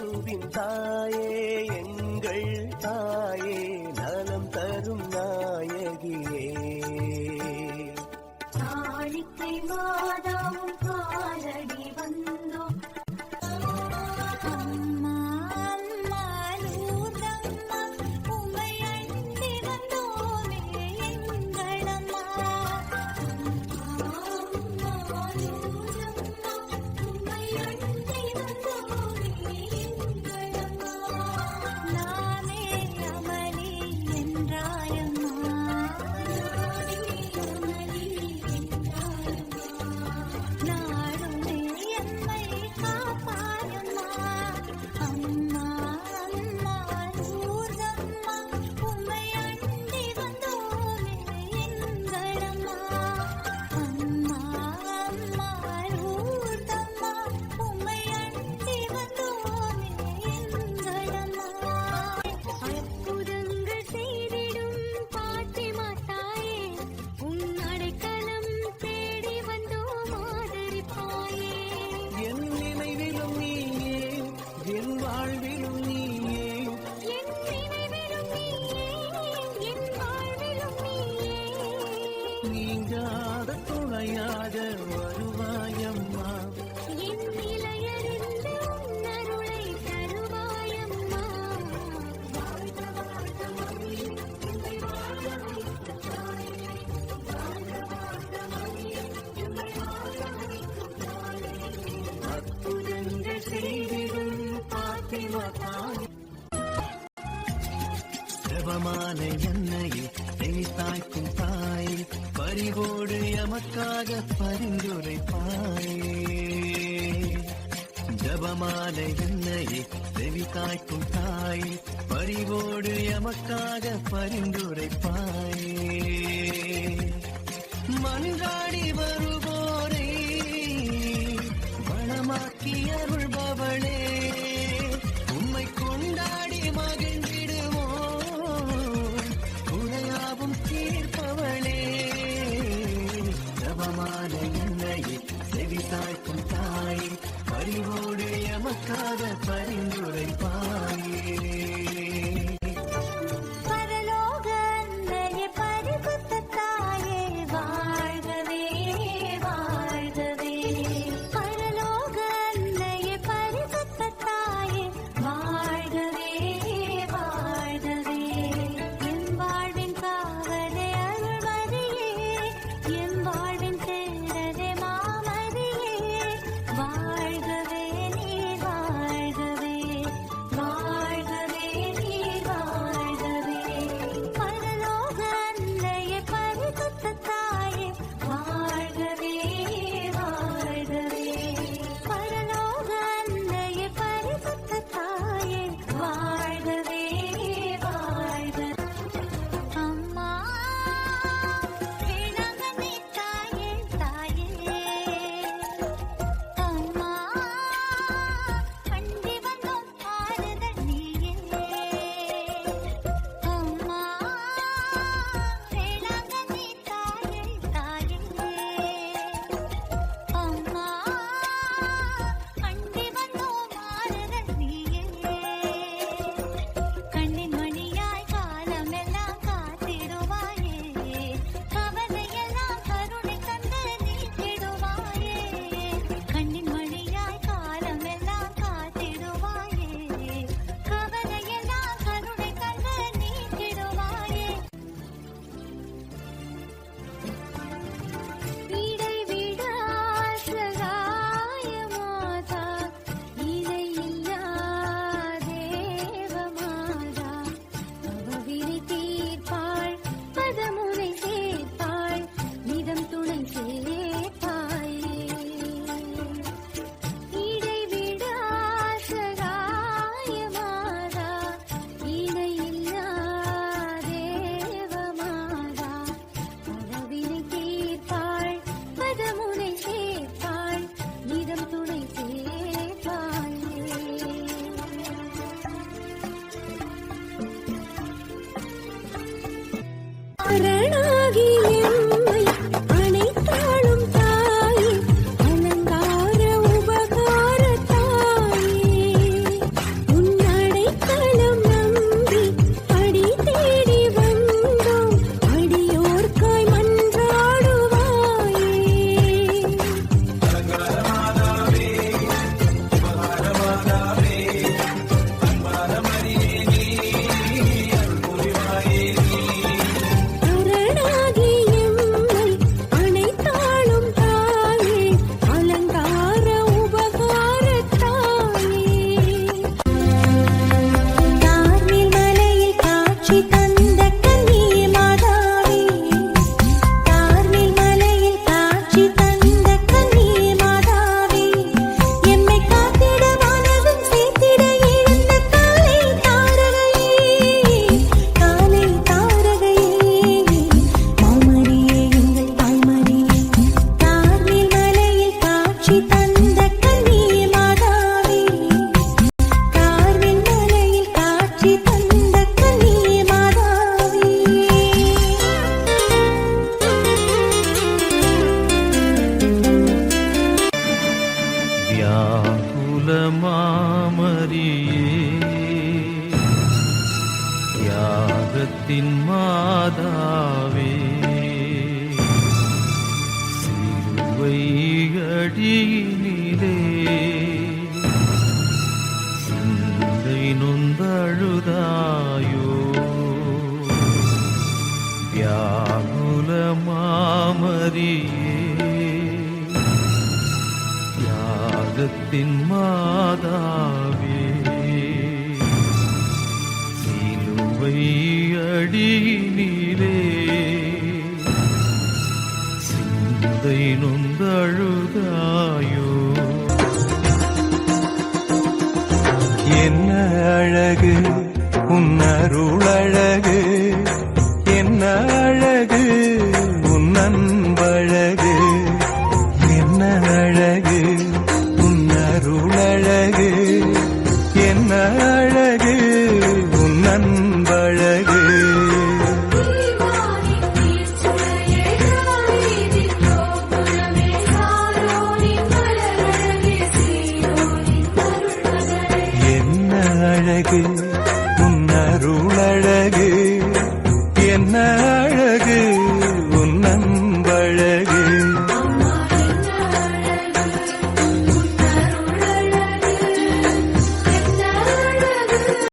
இயேசுவின் தாயே எங்கள் தாயே நலம் தரும் நாயகியே காணிக்கை மாதாவும் காலடி வந்தோம் அம்மா அம்மா லூர்தம்மா உம்மை அண்டி வந்தோமே எங்களம்மா அம்மா அம்மா லூர்தம்மா உம்மை அண்டி வந்தோமே எங்களம்மா நானே அமளி என்றாயம்மா நாடுமே எம்மை காப்பாயம்மா அம்மா அம்மா லூர்தம்மா உம்மை அண்டி வந்தோமே எங்களம்மா அம்மா அம்மா லூர்தம்மா உம்மை அண்டி வந்தோமே எங்களம்மா அற்புதங்கள் செய்திடும் பாத்திமா தாயே உன் அடைக்கலம் தேடி வந்தோம் ஆதரிப்பாயே என் நினைவிலும் நீயே என் வாழ்விலும் நீயே என் நினைவிலும் நீயே என் வாழ்விலும் நீயே நீங்காத துணையாக வருவாயம்மா என் நிலையறிந்து உன் அருளை தருவாயம்மா வாழ்க வாழ்க மரியே எம்மை வாழ வைத்த தாயே வாழ்க வாழ்க மரியே எம்மை வாழ வைத்த தாயே அற்புதங்கள் செய்திடும் பாத்திமா தாயே ஜபமான என்னையே செவித்தாய்க்கும் தாய் பரிவோடு எமக்காக பரிந்துரைப்பாயே ஜபமான என்னையே செவித்தாய்க்கும் தாய் பரிவோடு எமக்காக பரிந்துரைப்பாயே மன்றாடி வருவோரே வளமாக்கி அருள்பவளே உம்மை கொண்டாடி மகிழ்ந்திடுவோம் உரையாவும் தீர்ப்பவளே ஜபமான என்னையே செவிசாய்க்கும் தாய் பரிவோடு எமக்காக பரிந்துரைப்பாயே பரலோக அன்னையே பரிசுத்த தாயே வாழ்கவே வாழ்கவே பரலோக அன்னையே பரிசுத்த தாயே வாழ்கவே வாழ்கவே என் வாழ்வின் காவலே அருள்மரியே என் வாழ்வின் சேரரே மாமரியே வாழ்கவே நீ வாழ்கவே வாழ்கவே நீ வாழ்கவே பரலோக அன்னையே பரிசுத்த தாயே வாழ்கவே வாழ்கவே பரலோக அன்னையே பரிசுத்த தாயே வாழ்கவே வாழ்கவே அம்மா வேளாங்கண்ணி தாயே தாயே அம்மா அண்டி வந்தோம் ஆறுதல் நீயே அம்மா வேளாங்கண்ணி தாயே தாயே அம்மா அண்டி வந்தோம் ஆறுதல் நீயே கண்ணின் மணியாய் காலமெல்லாம் காத்திடுவாயே கவலையெல்லாம் கருணை தந்து நீக்கிடுவாயே கண்ணின் மணியாய் காலமெல்லாம் காத்திடுவாயே கவலையெல்லாம் கருணை தந்து நீக்கிடுவாயே இடைவிடா சகாய மாதா இணையில்லா தேவ மாதா அவவினை தீர்ப்பாள் பதமுனை சேர்ப்பாள் நிதம் துணை சேர்ப்பாயே இடைவிடா சகாய மாதா இணையில்லா தேவ மாதா அவவினை தீர்ப்பாள் பதமுனை சேர்ப்பாள் நிதம் துணை சேர்ப்பாயே அரணாகி எம்மை அணைத்தாளும் தாயே அலங்கார உபகார தாயே மாதாவே சிலுவை அடியினிலே சிந்தை நொந்தழுதாயோ வியாகுல மாமரியே தியாகத்தின் மாதாவே சிலுவை அடியினிலே சிந்தை நொந்தழுதாயோ என்ன அழகு உன்னருளழகு என்ன அழகு உன் அன்பழகு என்ன அழகு உன்னருளழகு என்ன அழகு உன் அன்பழகு என்ன அழகு